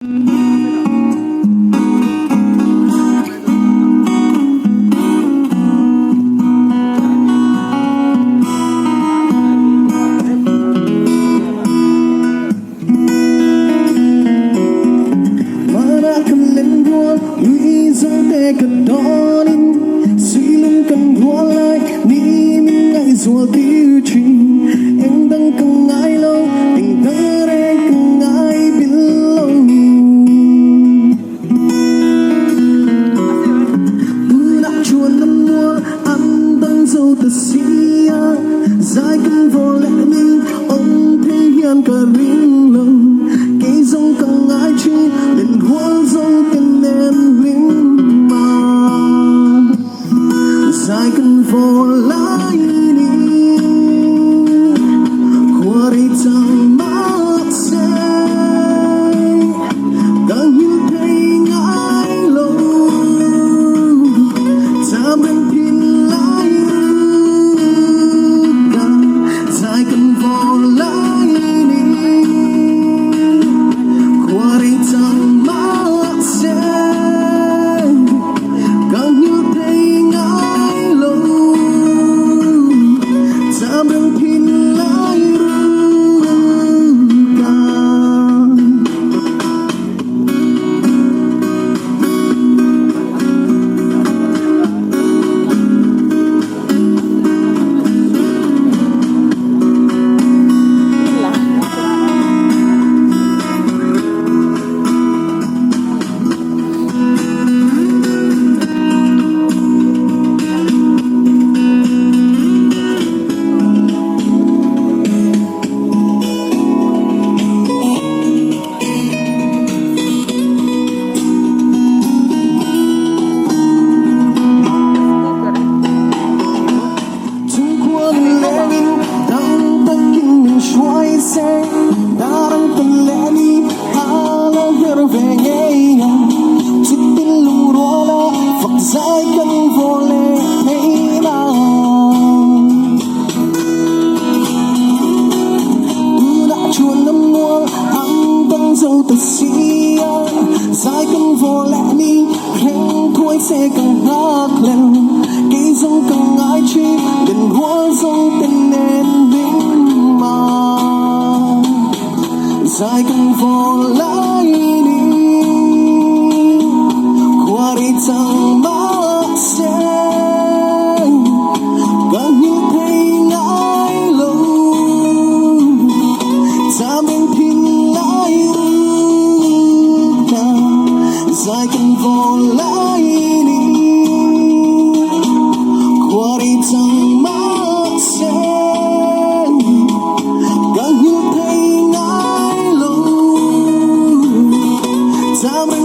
Nghĩ rằng để cần đó nín suy luôn cần đua lại ni mình ngại rùa tiêu trình em đang cần ngại lâu tình ta đây cần ngại biết lâu đã chuồn năm mua ăn đang dâu ta xia dài cần vô lẽ mình ông thể hiện cả riêng lòng cái dòng cần ngại chi đến hoa dòng cần em linh mà dài cần vô lại đi qua đây chẳng mất say càng như thấy ngại lâu ta bên tin lại dài cần vô lại đi qua đây chẳng mất say càng như thấy ngại lâu ta bên tin lại darang tulani hala her vengeya chitin lurola fakzai kan vole neina una chuan nam nual ang bang dâu ta sia zai kan vole ni reng khoi se kan hak len cái dòng kan ngai chi den hoa dòng tên nên linh mà dài cần vô lại đi qua đây chẳng mất say càng như thấy ngại lâu ta bên tin lại dài cần vô lại đi qua đây chẳng mất say càng như thấy ngại lâu ta bên